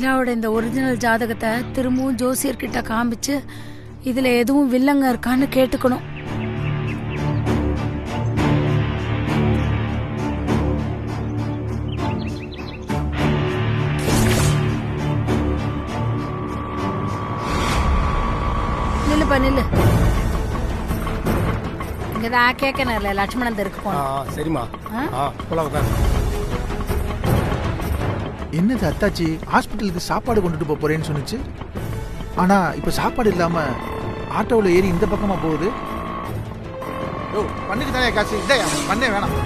நிலாவோட இந்த ஒரிஜினல் ஜாதகத்தை திரும்பவும் ஜோசியர்கிட்ட காமிச்சு இதுல எதுவும் வில்லங்க இருக்கான்னு கேட்டுக்கணும். நில்லுப்பா நில்லு. இங்கதான் கேட்கணும் லட்சுமணன் இருக்கு போனோம். சரிம்மா போலாம் உட்காரு. என்னது அத்தாச்சி ஹாஸ்பிட்டலுக்கு சாப்பாடு கொண்டுட்டு போறேன்னு சொன்னிச்சு. ஆனா இப்ப சாப்பாடு இல்லாம ஆட்டோவில் ஏறி இந்த பக்கமா போகுது. பண்ணுக்கு தானே காசு இல்லையா? பண்ணே வேணாம்.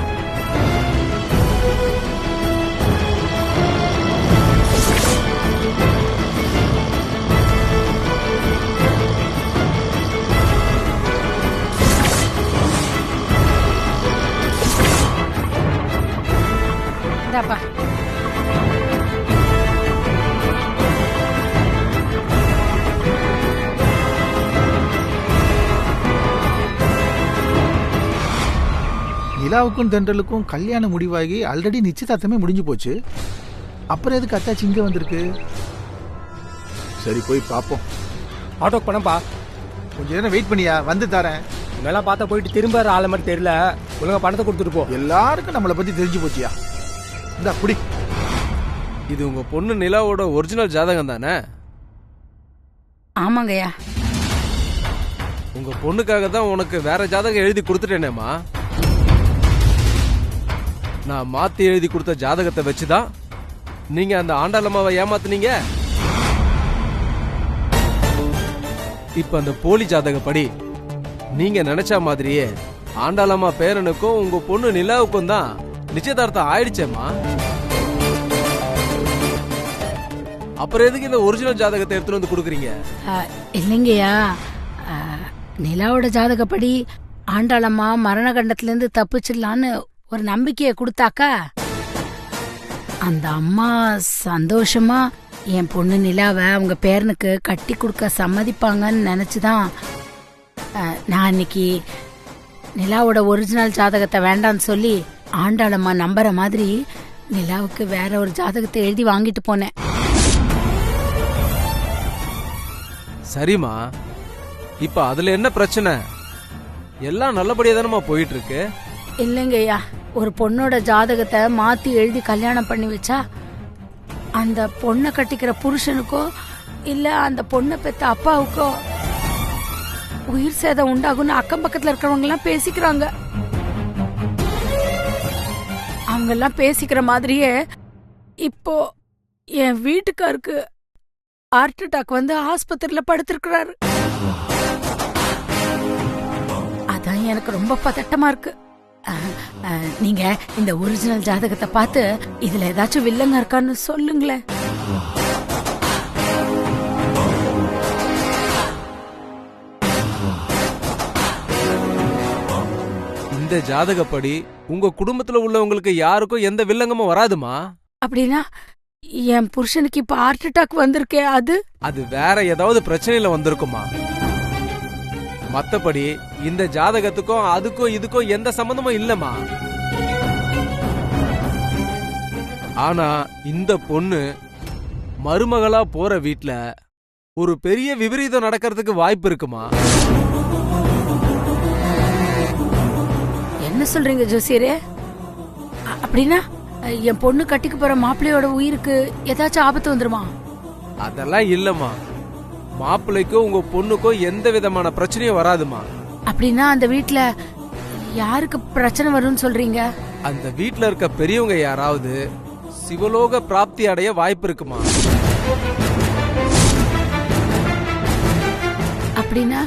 இந்தாப்பா. நிலாவுக்கும் தென்றலுக்கும் கல்யாணம் முடிவாகி ஆல்ரெடி நிச்சயதார்த்தமே முடிஞ்சு போச்சு. அப்புறம் எதுக்கு அத்தாச்சி இங்க வந்திருக்கு? சரி போய் பாப்போம். ஆட்டோக்கு பணம்பா. கொஞ்சம் நேரம் வெயிட் பண்ணியா, வந்து தரேன். இங்கெல்லாம் பார்த்தா போயிட்டு திரும்ப ஆள மாதிரி தெரியல. ஒழுங்கா பணத்தை கொடுத்துட்டு போ. எல்லாருக்கும் நம்மளை பத்தி தெரிஞ்சு போச்சியா. இந்த புடி. இது உங்க பொண்ணு நிலாவோட ஒரிஜினல் ஜாதகம் தானே? ஆமாங்கய்யா. உங்க பொண்ணுக்காக தான் உனக்கு வேற ஜாதகம் எழுதி கொடுத்துட்டேனேம்மா. நான் மாத்தி எழுதி கொடுத்த ஜாதகத்தை வச்சுதான் நீங்க அந்த ஆண்டாளம்மாவை ஏமாத்துனீங்க. இப்ப அந்த போலி ஜாதகப்படி நீங்க நினைச்ச மாதிரியே ஆண்டாளம்மா பேரனுக்கும் உங்க பொண்ணு நிலாவுக்கும் தான் நிச்சயதார்த்தம் ஆயிடுச்சேம்மா. அப்புறம் எதுக்கு இந்த ஒரிஜினல் ஜாதகத்தை எடுத்துட்டு வந்து கொடுக்குறீங்க? இல்லைங்கய்யா, நிலாவோட ஜாதகப்படி ஆண்டாளம்மா மரண கண்டத்துல இருந்து தப்பிச்சிடலான்னு ஒரு நம்பிக்கையை கொடுத்தாக்கா அந்த அம்மா சந்தோஷமா என் பொண்ணு நிலாவை அவங்க பேரனுக்கு கட்டி கொடுக்க சம்மதிப்பாங்கன்னு நினைச்சுதான் நான் அன்னைக்கு நிலாவோட ஒரிஜினல் ஜாதகத்தை வேண்டான்னு சொல்லி ஆண்டாளம்மா நம்புற மாதிரி நிலாவுக்கு வேற ஒரு ஜாதகத்தை எழுதி வாங்கிட்டு போனேன். சரிம்மா, இப்ப அதுல என்ன பிரச்சனை? எல்லாம் நல்லபடியா தானமா போயிட்டு இருக்கு. இல்லைங்கய்யா, ஒரு பொண்ணோட ஜாதகத்தை மாத்தி எழுதி கல்யாணம் பண்ணி வச்சா அந்த பொண்ணை கட்டிக்கிற புருஷனுக்கோ இல்ல அந்த பொண்ணை பெத்த அப்பாவுக்கோ உயிர் சேதம் உண்டாகும்னு அக்கம் பக்கத்துல இருக்கிறவங்க எல்லாம் பேசிக்கிறாங்க. அவங்க எல்லாம் பேசிக்கிற மாதிரியே இப்போ என் வீட்டுக்காருக்கு ஹார்ட் அட்டாக் வந்து ஆஸ்பத்திரியில படுத்திருக்கிறாரு. அதான் எனக்கு ரொம்ப பதட்டமா இருக்கு. நீங்க இந்த ஒரிஜினல் ஜாதகத்தை பார்த்து இதுல ஏதாச்சும் வில்லங்க இருக்கான்னு சொல்லுங்களேன். இந்த ஜாதகப்படி உங்க குடும்பத்துல உள்ளவங்களுக்கு யாருக்கும் எந்த வில்லங்கமும் வராதுமா. அப்படின்னா என் புருஷனுக்கு இப்ப ஹார்ட் அட்டாக் வந்திருக்கே, அது வேற ஏதாவது பிரச்சனையில வந்திருக்குமா. மத்தபடி இந்த ஜாதகத்துக்கும் அதுக்கும் இதுக்கும் எந்த சம்பந்தமும் இல்லம்மா. ஆனா இந்த பொண்ணு மருமகளா போற வீட்ல ஒரு பெரிய விபரீதம் நடக்கிறதுக்கு வாய்ப்பு இருக்குமா. என்ன சொல்றீங்க ஜோசியரே? அப்படின்னா என் பொண்ணு கட்டிக்கு போற மாப்பிள்ளையோட உயிருக்கு ஏதாச்சும் ஆபத்து வந்துருமா? அதெல்லாம் இல்லம்மா. மாப்பிள்ளைக்கும் உங்க பொண்ணுக்கும் எந்த விதமான பிரச்சனையும் வராதுமா. அப்படின்னா அந்த வீட்ல யாருக்கு பிரச்சனை வரும்னு சொல்றீங்க? அந்த வீட்ல இருக்க பெரியவங்க யாராவது சிவலோக பிராப்தி அடைய வாய்ப்பு இருக்குமா. அப்படின்னா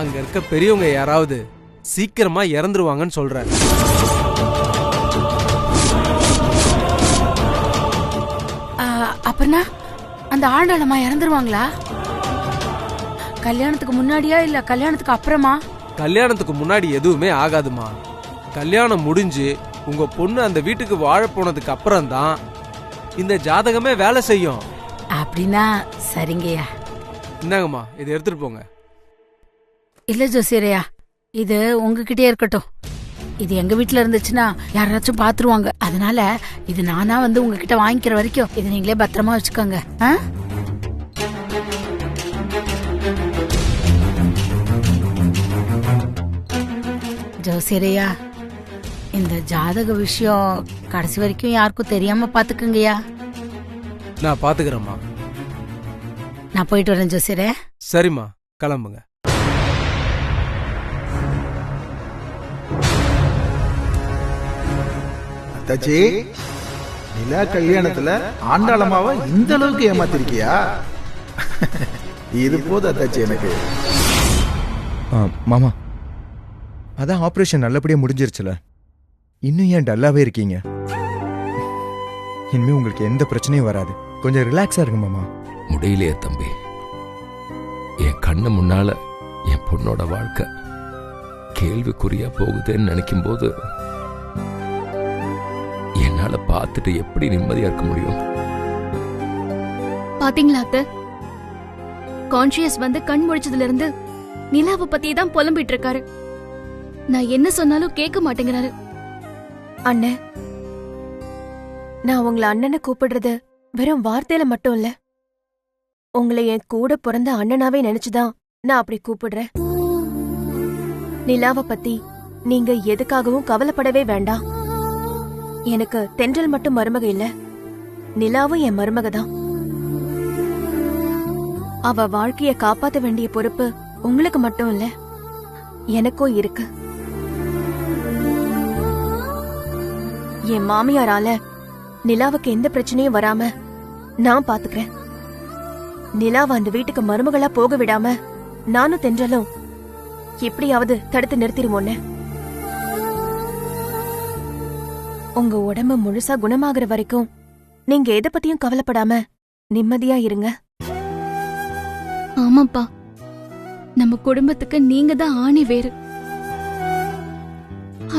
அங்க இருக்க பெரியவங்க யாராவது சீக்கிரமா இறந்துருவாங்கன்னு சொல்றாரு. அப்படின்னா அந்த ஆண்டாளம்மா இறந்துருவாங்களா? கல்யாணத்துக்கு முன்னாடியா இல்ல கல்யாணத்துக்கு அப்புறமா? கல்யாணத்துக்கு முன்னாடி எதுவுமே ஆகாதுமா. கல்யாணம் முடிஞ்சு உங்க பொண்ணு அந்த வீட்டுக்கு வாழ போனதுக்கு அப்புறம் தான் இந்த ஜாதகமே வேலை செய்யும். அப்படின்னா சரிங்கய்யா. இந்தாங்கம்மா, இதை எடுத்துட்டு போங்க. இல்ல ஜோசியரையா, இது உங்ககிட்டயே இருக்கட்டும். இது எங்க வீட்டுல இருந்துச்சுன்னா யாராச்சும் பாத்துருவாங்க. அதனால இது நானா வந்து உங்ககிட்ட வாங்கிக்கிற வரைக்கும் இது நீங்களே பத்திரமா வச்சுக்கோங்க. ஜோசியரையா, இந்த ஜாதக விஷயம் கடைசி வரைக்கும் யாருக்கும் தெரியாம பாத்துக்குங்கய்யா. நான் பாத்துக்கிறேம்மா. நான் போயிட்டு வரேன் ஜோசியரே. சரிம்மா, கிளம்புங்க. அத்தாச்சி, நிலா கல்யாணத்துல ஆண்டாளமாவ இந்த அளவுக்கு ஏமாத்திருக்கியா? இது போது அத்தாச்சி எனக்கு. மாமா, அதான் ஆபரேஷன் நல்லபடியா முடிஞ்சிருச்சுல, இன்னும் ஏன் டல்லாவே இருக்கீங்க? இனிமே உங்களுக்கு எந்த பிரச்சனையும் வராது. கொஞ்சம் ரிலாக்ஸா இருங்க மாமா. முடியலையே தம்பி, என் கண்ணு முன்னால என் பொண்ணோட வாழ்க்கை கேள்விக்குறியா போகுதுன்னு நினைக்கும் போது என்னால பார்த்துட்டு எப்படி நிம்மதியா இருக்க முடியும்? பாத்தீங்களா அத்தை, கான்ஷியஸ் வந்து கண் முழிச்சதுல இருந்து நிலாவை பத்தி தான் புலம்பிட்டு இருக்காரு. நான் என்ன சொன்னாலும் கேட்க மாட்டேங்கிறாரு. அண்ணே, நான் உங்களை அண்ணனை கூப்பிடுறது வெறும் வார்த்தையில மட்டும் இல்ல, உங்களை என் கூட பிறந்த அண்ணனாவே நினைச்சுதான் நான் அப்படி கூப்பிடுறேன். நிலாவை பத்தி நீங்க எதுக்காகவும் கவலைப்படவே வேண்டாம். எனக்கு தென்றல் மட்டும் மருமக இல்ல, நிலாவும் என் மருமக தான். அவ வாழ்க்கைய காப்பாத்த வேண்டிய பொறுப்பு உங்களுக்கு மட்டும் இல்ல, எனக்கும் இருக்கு. என் மாமியாரால நிலாவுக்கு எந்த பிரச்சனையும் வராம நான் பாத்துக்கிறேன். நிலாவை அந்த வீட்டுக்கு மருமகளா போக விடாம நானும் தென்றலும் எப்படியாவது தடுத்து நிறுத்திடுவோன்னு. உங்க உடம்பு முழுசா குணமாகற வரைக்கும் நீங்க எதை பத்தியும் கவலைப்படாம நிம்மதியா இருங்க. ஆமாப்பா, நம்ம குடும்பத்துக்கு நீங்க தான் ஆணி வேறு.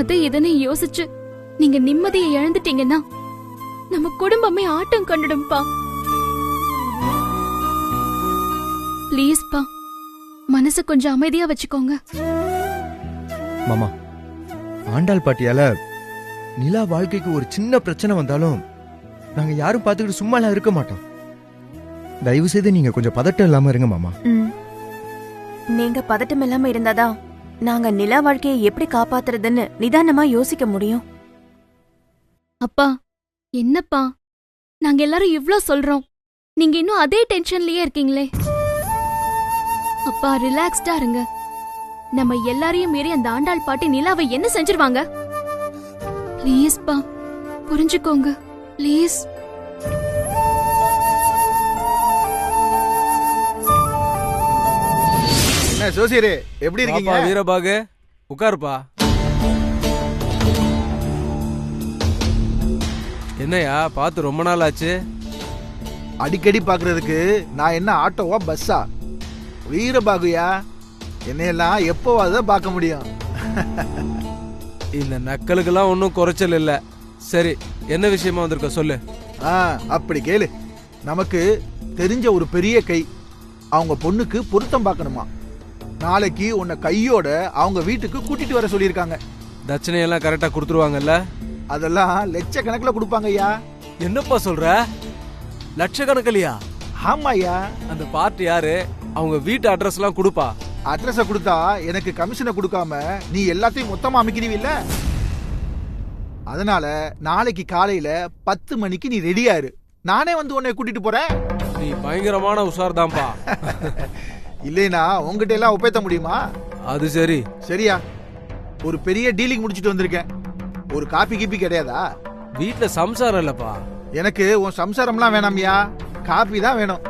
அதை இதனை யோசிச்சு நீங்க நிம்மதியை இழந்துட்டீங்கன்னா நம்ம குடும்பமே ஆட்டம் கண்டுடும்பா. ப்ளீஸ்பா, மனசு கொஞ்சம் அமைதியா வச்சுக்கோங்க. மாமா, ஆண்டாள் பாட்டியால நிலா வாழ்க்கைக்கு ஒரு சின்ன பிரச்சனை வந்தாலும் நாங்க யாரும் பார்த்துக்கிட்டு சும்மாலாம் இருக்க மாட்டோம். தயவு செய்து நீங்க கொஞ்சம் பதட்டம் இல்லாம இருங்க மாமா. நீங்க பதட்டம் இல்லாம இருந்தாதான் நாங்க நிலா வாழ்க்கையை எப்படி காப்பாத்துறதுன்னு நிதானமா யோசிக்க முடியும். அப்பா, என்னப்பா, நாங்க எல்லாரும் இவ்ளோ சொல்றோம், நீங்க இன்னும் அதே டென்ஷன்லயே இருக்கீங்களே. அப்பா, ரிலாக்ஸ்டா இருங்க. நம்ம எல்லாரையும் மீறி அந்த ஆண்டாள் பாட்டி நிலாவை என்ன செஞ்சிருவாங்க? ப்ளீஸ்பா, புரிஞ்சுக்கோங்க ப்ளீஸ். என்ன ஜோசியரே, எப்படி இருக்கீங்க? வீரபாகு, உட்காருப்பா. என்னையா பார்த்து ரொம்ப நாள் ஆச்சு? அடிக்கடி பாக்குறதுக்கு நான் என்ன ஆட்டோவா பஸ்ஸா? வீரபாகுயா, என்னையெல்லாம் எப்போவாதான் பார்க்க முடியும். இந்த நக்கலுக்கெல்லாம் ஒன்றும் குறைச்சல் இல்ல. சரி, என்ன விஷயமா வந்திருக்க சொல்லு. அப்படி கேளு. நமக்கு தெரிஞ்ச ஒரு பெரிய கை அவங்க பொண்ணுக்கு பொருத்தம் பார்க்கணுமா. நாளைக்கு உன்னை கையோட அவங்க வீட்டுக்கு கூட்டிட்டு வர சொல்லியிருக்காங்க. தட்சணையெல்லாம் கரெக்டா கொடுத்துருவாங்கல்ல? அதெல்லாம் லட்சக்கணக்கில் கொடுப்பாங்க ஐயா. என்னப்பா சொல்ற? லட்சக்கணக்கிலையா? ஆமாய்யா. அந்த பார்ட்டி யாரு? அவங்க வீட்டு அட்ரஸ் எல்லாம் கொடுப்பா. அட்ரஸ கொடுத்தா எனக்கு கமிஷனை கொடுக்காம நீ எல்லாத்தையும் மொத்தமா அமைக்கிறீவில்ல. அதனால நாளைக்கு காலையில 10 மணிக்கு நீ ரெடியா இரு. நானே வந்து உன்னை கூட்டிட்டு போறேன். நீ பயங்கரமான உஷார் தான்ப்பா. இல்லைனா உங்ககிட்ட எல்லாம் ஒப்பேத்த முடியுமா? அது சரி. சரியா, ஒரு பெரிய டீலிங் முடிச்சிட்டு வந்திருக்கேன். ஒரு காப்பி கீப்பி கிடையாதா? வீட்டுல சம்சாரம் இல்லப்பா. எனக்கு உன் சம்சாரம்லாம் வேணாமியா, காப்பி தான் வேணும்.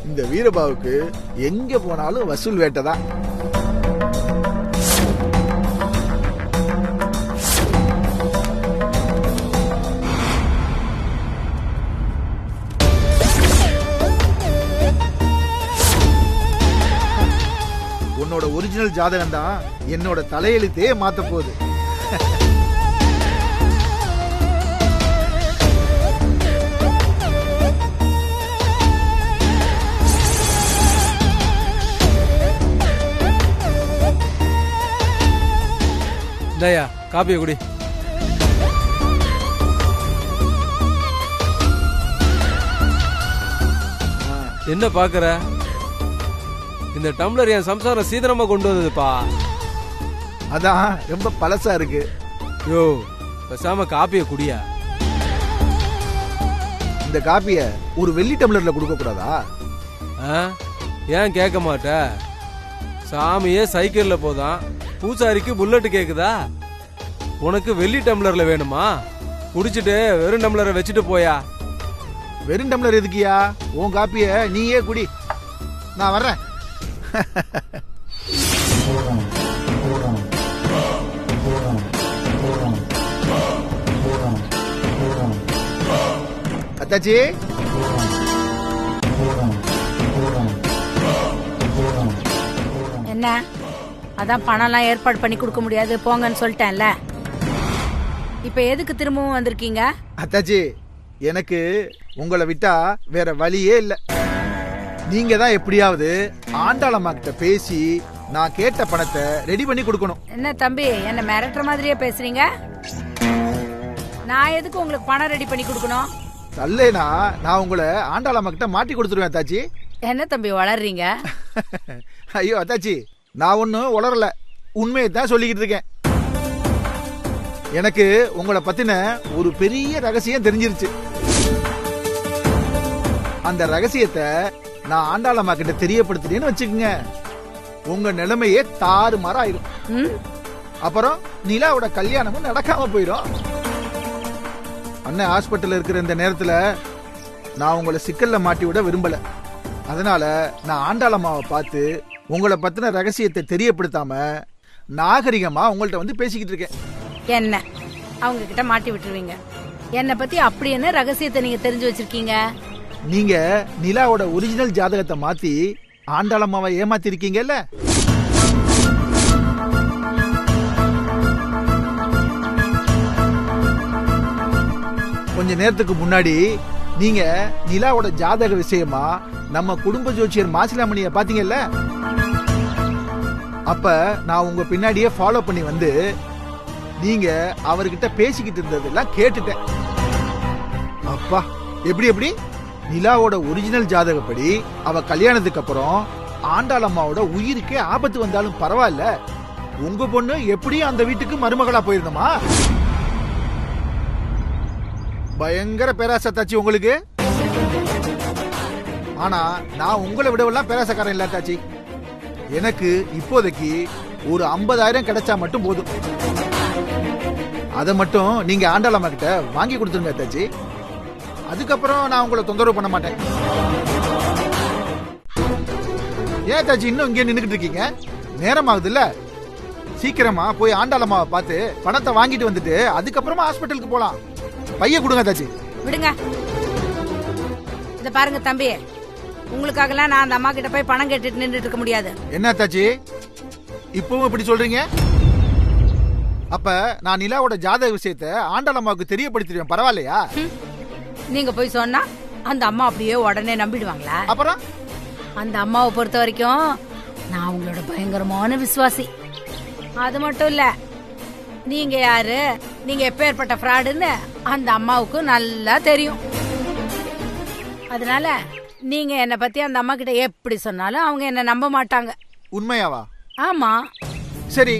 இந்த வீரபாவுக்கு எங்க போனாலும் வசூல் வேட்டதான். உன்னோட ஒரிஜினல் ஜாதகம் தான் என்னோட தலையெழுத்தே மாத்த போகுது. காப்பியை குடி. என்ன பாக்குற? இந்த டம்ளர் என் சம்சாரம் சீதனமா கொண்டு வந்ததுப்பா. அதான் ரொம்ப பழசா இருக்கு. யோ பேசாம காப்பியை குடியா. இந்த காப்பிய ஒரு வெள்ளி டம்ளர்ல கொடுக்க கூடாதா? ஏன் கேட்க மாட்ட? சாமியே சைக்கிள்ல போதான், பூசாரிக்கு புல்லட் கேக்குதா? உனக்கு வெள்ளி டம்ளர்ல வேணுமா? குடிச்சிட்டு வெறும் டம்ளரை வச்சுட்டு போயா. வெறும் டம்ளர் எதுக்கியா? உன் காப்பிய நீயே குடி, நான் வர்றேன். அத்தாச்சி, என்ன அதான் பணம்லாம் ஏற்பாடு பண்ணி கொடுக்க முடியாது போங்கன்னு சொல்லிட்டேன்ல. இப்ப எதுக்கு திரும்பவும் வந்திருக்கீங்க? அத்தாச்சி, எனக்கு உங்களை விட்டா வேற வழியே இல்ல. நீங்க தான் எப்படியாவது ஆண்டாளம்மா கிட்ட பேசி நான் கேட்ட பணத்தை ரெடி பண்ணி கொடுக்கணும். என்ன தம்பி, என்ன மிரட்டுற மாதிரியே பேசுறீங்க? நான் எதுக்கு உங்களுக்கு பணம் ரெடி பண்ணி கொடுக்கணும்? தல்லேனா நான் உங்களை ஆண்டாளம்மா கிட்ட மாட்டி கொடுத்துருவேன் அத்தாச்சி. என்ன தம்பி வளர்றீங்க? ஐயோ அத்தாச்சி, நான் ஒன்னும் உளரல, உண்மையை தான் சொல்லிக்கிட்டு இருக்கேன். எனக்கு உங்களை பத்தின ஒரு பெரிய ரகசியம் தெரிஞ்சிருச்சு. அந்த ரகசியத்தை நான் ஆண்டாளம்மா கிட்ட தெரியப்படுத்தினேன்னு வச்சுக்கோங்க, உங்க நிலைமையே தாறுமாறா ஆயிரும். அப்புறம் நிலாவோட கல்யாணமும் நடக்காம போயிடும். அண்ணன் ஹாஸ்பிட்டல் இருக்கிற இந்த நேரத்துல நான் உங்களை சிக்கல்ல மாட்டி விட விரும்பல. அதனால நான் ஆண்டாளம்மாவை பார்த்து உங்களை பத்தின ரகசியத்தை தெரியப்படுத்தாம நாகரிகமா உங்கள்ட்ட வந்து பேசிக்கிட்டு இருக்கேன். என்ன அவங்க கிட்ட மாட்டி விட்டுருவீங்க? என்னை பத்தி அப்படி என்ன ரகசியத்தை நீங்க தெரிஞ்சு வச்சிருக்கீங்க? நீங்க நிலாவோட ஒரிஜினல் ஜாதகத்தை மாத்தி ஆண்டாளம்மாவை ஏமாத்தி இருக்கீங்கல்ல. கொஞ்ச நேரத்துக்கு முன்னாடி நீங்க நிலாவோட ஜாதக விஷயமா நம்ம குடும்ப ஜோசியர் மாசிலாமணிய பாத்தீங்கல்ல. அப்ப நான் உங்க பின்னாடியே ஃபாலோ பண்ணி வந்து நீங்க அவர்கிட்ட பேசிக்கிட்டு இருந்ததெல்லாம் கேட்டுட்டேன். அப்பா, எப்படி எப்படி நிலாவோட ஒரிஜினல் ஜாதகப்படி அவ கல்யாணத்துக்கு அப்புறம் ஆண்டாளம்மாவோட உயிருக்கே ஆபத்து வந்தாலும் பரவாயில்ல, உங்க பொண்ணு எப்படியும் அந்த வீட்டுக்கு மருமகளா போயிருந்தமா? பயங்கர பேராசை தாச்சி உங்களுக்கு. ஆனா நான் உங்களை விடவெல்லாம் பேராசக்காரன் இல்ல தாச்சி. எனக்கு இப்போதைக்கு ஒரு 50,000 கிடைச்சா மட்டும் போதும். அதை மட்டும் நீங்க ஆண்டாளம்மா கிட்ட வாங்கி கொடுத்துருங்க தாச்சி. அதுக்கப்புறம் நான் உங்களை தொந்தரவு பண்ண மாட்டேன். ஏன் தாச்சி இன்னும் இங்கே நின்னுக்கிட்டு இருக்கீங்க? நேரம் ஆகுது இல்ல, சீக்கிரமா போய் ஆண்டாளம்மாவை பார்த்து பணத்தை வாங்கிட்டு வந்துட்டு அதுக்கப்புறமா ஹாஸ்பிட்டலுக்கு போலாம். பைய கொடுங்க தாச்சி. விடுங்க. இத பாருங்க தம்பி, உங்களுக்காகலாம் நான் அந்த அம்மா கிட்ட போய் பணம் கேட்டுட்டு நின்றுட்டு இருக்க முடியாது. என்ன தாச்சி இப்பவும் இப்படி சொல்றீங்க? அப்ப நான் நிலாவோட ஜாதக விஷயத்தை ஆண்டாளம்மாவுக்கு தெரியப்படுத்திடுவேன், பரவாயில்லையா? நீங்க போய் சொன்னா அந்த அம்மா அப்படியே உடனே நம்பிடுவாங்களா? அப்புறம் அந்த அம்மாவை பொறுத்த வரைக்கும் நான் உங்களோட பயங்கரமான விசுவாசி. அது மட்டும் இல்ல, நீங்க யாரு, நீங்க எப்பேற்பட்ட ஃப்ராடுன்னு அந்த அம்மாவுக்கு நல்லா தெரியும். அதனால நீங்க என்ன பத்தி அந்த அம்மா கிட்ட எப்படி சொன்னாலும் அவங்க என்ன நம்ப மாட்டாங்க. உண்மையாவா? ஆமா. சரி,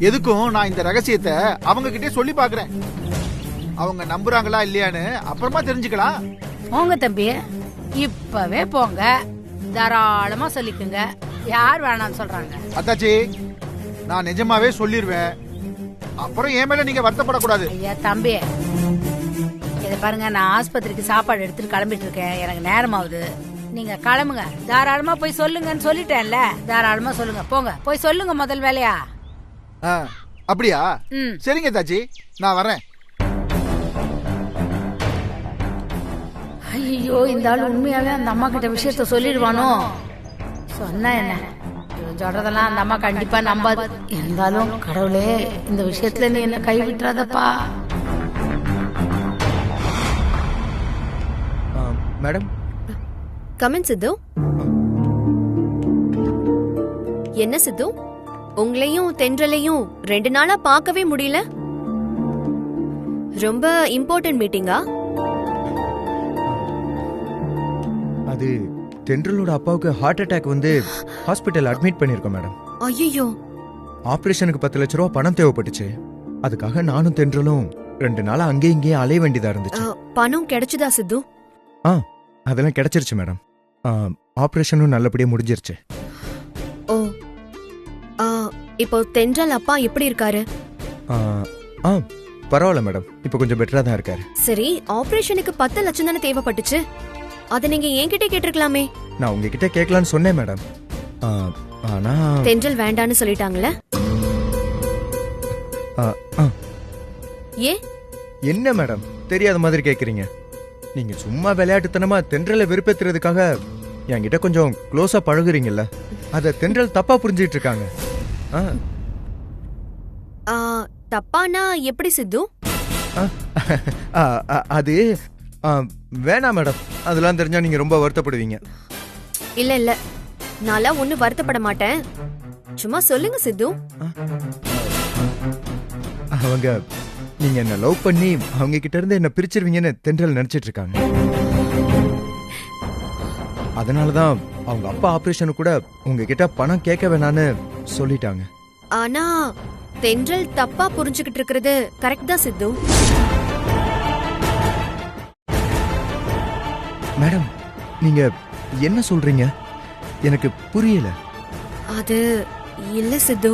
எதுக்கும் நான் இந்த ரகசியத்தை அவங்க கிட்டே சொல்லி பாக்குறேன். அவங்க நம்புறாங்களா இல்லையான்னு அப்புறமா தெரிஞ்சுக்கலாம். போங்க தம்பி, இப்பவே போங்க, தாராளமா சொல்லிக்குங்க. யார் வேணாம்னு சொல்றாங்க? அத்தாச்சி, நான் நிஜமாவே சொல்லிடுவேன், அப்புறம் என் மேல நீங்க வருத்தப்படக்கூடாது. ஐயா தம்பி, இதை பாருங்க, நான் ஆஸ்பத்திரிக்கு சாப்பாடு எடுத்துட்டு கிளம்பிட்டு இருக்கேன், எனக்கு நேரம் ஆகுது. நீங்க கிளம்புங்க, தாராளமா போய் சொல்லுங்கன்னு சொல்லிட்டேன்ல, தாராளமா சொல்லுங்க. போங்க போய் சொல்லுங்க முதல் வேலையா. அப்படியா? சரிங்க தாச்சி, நான் வரேன். ஐயோ, இந்த ஆள் உண்மையாவே அந்த அம்மா கிட்ட விஷயத்த சொல்லிடுவானோ? சொன்னா என்ன, சொல்றதெல்லாம் அந்த அம்மா கண்டிப்பா நம்பாது. இருந்தாலும் கடவுளே, இந்த விஷயத்துல நீ என்ன கைவிட்டுறாதப்பா. மேடம், கமெண்ட் சித்து. என்ன சித்து, உங்களையும் தென்றலையும் 2 நாளா பார்க்கவே முடியல. ரொம்ப இம்பார்ட்டன்ட் மீட்டிங்கா? அது தென்றலோட அப்பாவுக்கு ஹார்ட் அட்டாக் வந்து ஹாஸ்பிட்டல் அட்மிட் பண்ணிருக்கோம் மேடம். ஐயோ, ஆபரேஷனுக்கு 10 லட்ச ரூபா பணம் தேவைப்பட்டுச்சு. அதுக்காக நானும் தென்றலும் 2 நாளா அங்கே இங்கேயும் அலைய வேண்டியதா இருந்துச்சு. பணம் கிடைச்சதா சித்து? அதெல்லாம் கிடைச்சிருச்சு மேடம். ஆபரேஷனும் நல்லபடியா முடிஞ்சிருச்சு. ஓ, இப்போ தென்றல் அப்பா எப்படி இருக்காரு? பரவாயில்ல மேடம், இப்போ கொஞ்சம் பெட்டரா தான் இருக்காரு. சரி, ஆபரேஷனுக்கு 10 லட்சம் தானே தேவைப்பட்டுச்சு. அத நீங்க என்கிட்ட கேட்டிருக்கலாமே. நான் உங்ககிட்ட கேட்கலான்னு சொன்னேன் மேடம். ஆனா தென்றல் வேண்டான்னு சொல்லிட்டாங்களே. ஏ என்ன மேடம் தெரியாத மாதிரி கேக்குறீங்க? நீங்க சும்மா விளையாட்டுத்தனமா தென்றலை வெறுப்பேத்துறதுக்காக என்கிட்ட கொஞ்சம் க்ளோஸா பழகுறீங்கல்ல, அத தென்றல் தப்பா புரிஞ்சிட்டு இருக்காங்க. தப்பானா எப்படி சித்து? அது வேணாம் மேடம், அதெல்லாம் தெரிஞ்சா நீங்க ரொம்ப வருத்தப்படுவீங்க. இல்ல இல்ல, நான்லாம் ஒண்ணு வருத்தப்பட மாட்டேன். சும்மா சொல்லுங்க சித்து. அவங்க நீங்க என்ன லவ் பண்ணி அவங்க கிட்ட இருந்து என்ன பிரிச்சிருவீங்கன்னு தென்றல் நினைச்சிட்டு இருக்காங்க. அதனாலதான் அவங்க அப்பா ஆபரேஷன் கூட உங்ககிட்ட பணம் கேட்க வேணான்னு சொல்லிட்டாங்க. ஆனா தென்றல் தப்பா புரிஞ்சுக்கிட்டு இருக்கிறது கரெக்ட் தான் சித்து. மேடம், நீங்க என்ன சொல்றீங்க? எனக்கு புரியல. அது இல்ல சித்து,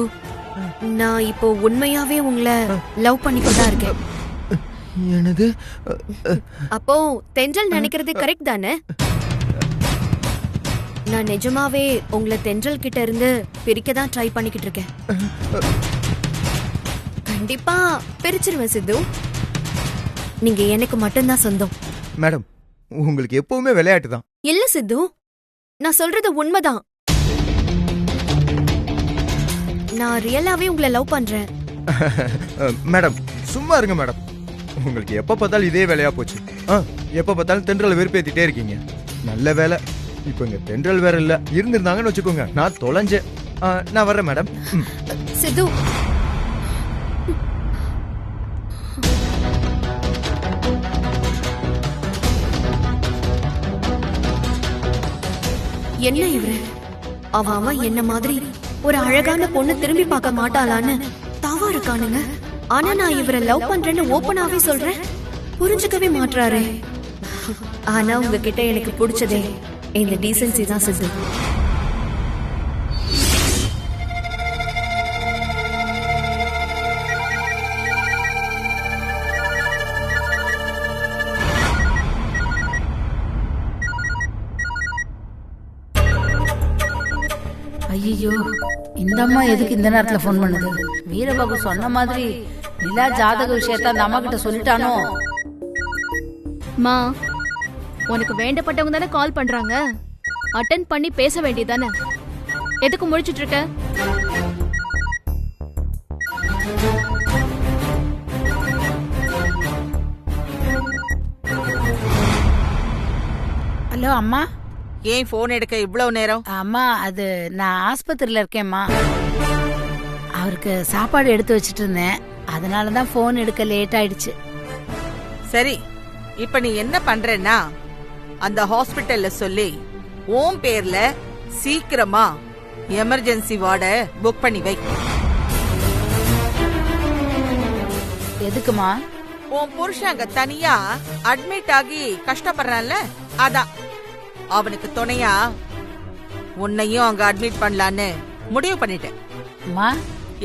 நான் இப்போ உண்மையாவே உங்களை லவ் பண்ணிக்கொண்டா இருக்கேன். என்னது? அப்போ தென்றல் நினைக்கிறது கரெக்ட் தானே? நான் நிஜமாவே உங்களை தென்றல் கிட்ட இருந்து பிரிக்க தான் ட்ரை பண்ணிக்கிட்டு இருக்கேன். கண்டிப்பா பிரிச்சிருவேன் சித்து. நீங்க எனக்கு மட்டும்தான் சொந்தம். மேடம், உங்களுக்கு எப்பவுமே விளையாட்டு தான். இல்ல சித்து, நான் சொல்றது உண்மைதான். நான் ரியலாவே உங்களை லவ் பண்றேன். மேடம் சும்மா இருங்க மேடம். உங்களுக்கு எப்ப பார்த்தாலும் இதே வேலையா போச்சு. எப்ப பார்த்தாலும் தென்றல் வெறுப்பேத்திட்டே இருக்கீங்க. நல்ல வேலை இப்ப இங்க தென்றல் வேற இல்ல. இருந்திருந்தாங்கன்னு வச்சுக்கோங்க, நான் தொலைஞ்சேன். நான் வர்றேன் மேடம். சித்து, என்ன இவரு? அவன் என்ன மாதிரி ஒரு அழகான பொண்ணு திரும்பி பார்க்க மாட்டாளான்னு தாவா இருக்கானுங்க. ஆனா நான் இவரை லவ் பண்றேன்னு ஓப்பனாவே சொல்றேன், புரிஞ்சுக்கவே மாட்டாரே. ஆனா உங்ககிட்ட எனக்கு பிடிச்சதே இந்த டீசன்சி தான் சித்து. ஐயோ, இந்த அம்மா எதுக்கு இந்த நேரத்துல போன் பண்ணுது? வீரபாபு சொன்ன மாதிரி நிலா ஜாதக விஷயத்த அந்த அம்மா கிட்ட சொல்லிட்டானோ? மா, உனக்கு வேண்டப்பட்டவங்க தானே கால் பண்றாங்க, அட்டென்ட் பண்ணி பேச வேண்டியதானே? எதுக்கு முழிச்சிட்டு இருக்க? ஹலோ அம்மா. ஏன் போன் எடுக்க இவ்வளவு நேரம்? அம்மா, அது நான் ஆஸ்பத்திரியில இருக்கேம்மா. அவருக்கு சாப்பாடு எடுத்து வச்சிட்டு இருந்தேன், அதனாலதான் போன் எடுக்க லேட் ஆயிடுச்சு. சரி, இப்ப நீ என்ன பண்றேன்னா அந்த ஹாஸ்பிட்டல்ல சொல்லி உன் பேர்ல சீக்கிரமா எமர்ஜென்சி வார்ட புக் பண்ணி வை. எதுக்குமா? உன் புருஷன் அங்க தனியா அட்மிட் ஆகி கஷ்டப்படுறான்ல, அதான் அவனுக்கு துணையா உன்னையும் அங்க அட்மிட் பண்ணலான்னு முடிவு பண்ணிட்டேன். அம்மா,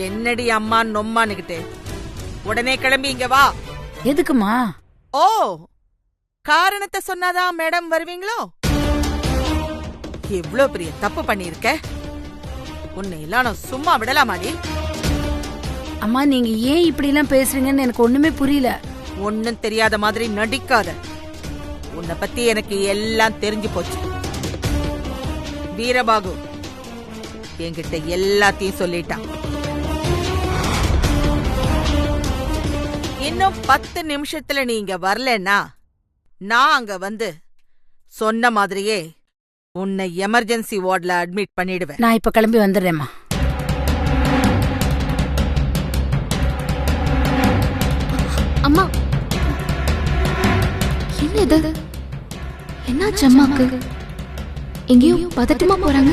என்னடி அம்மா நொம்மானுகிட்டு, உடனே கிளம்பி இங்க வா. எதுக்குமா? ஓ, காரணத்தை சொன்னாதான் மேடம் வருவீங்களோ? எவ்வளவு பெரிய தப்பு பண்ணிருக்க, உன்னை எல்லாம் நான் சும்மா விடலாமாடி? அம்மா, நீங்க ஏன் இப்படி எல்லாம் பேசுறீங்கன்னு எனக்கு ஒண்ணுமே புரியல. ஒன்னும் தெரியாத மாதிரி நடிக்காத. உன்னை பத்தி எனக்கு எல்லாம் தெரிஞ்சு போச்சு. வீரபாகு என்கிட்ட எல்லாத்தையும் சொல்லிட்டான். இன்னும் 10 நிமிஷத்துல நீங்க வரலன்னா நான் அங்க வந்து சொன்ன மாதிரியே உன்னை எமர்ஜென்சி வார்டுல அட்மிட் பண்ணிடுவேன். நான் இப்ப கிளம்பி வந்துடுறேம்மா. அம்மா, என்ன இது? என்னாச்சு அம்மாக்கு? எங்கேயோ பதட்டமா போறாங்க.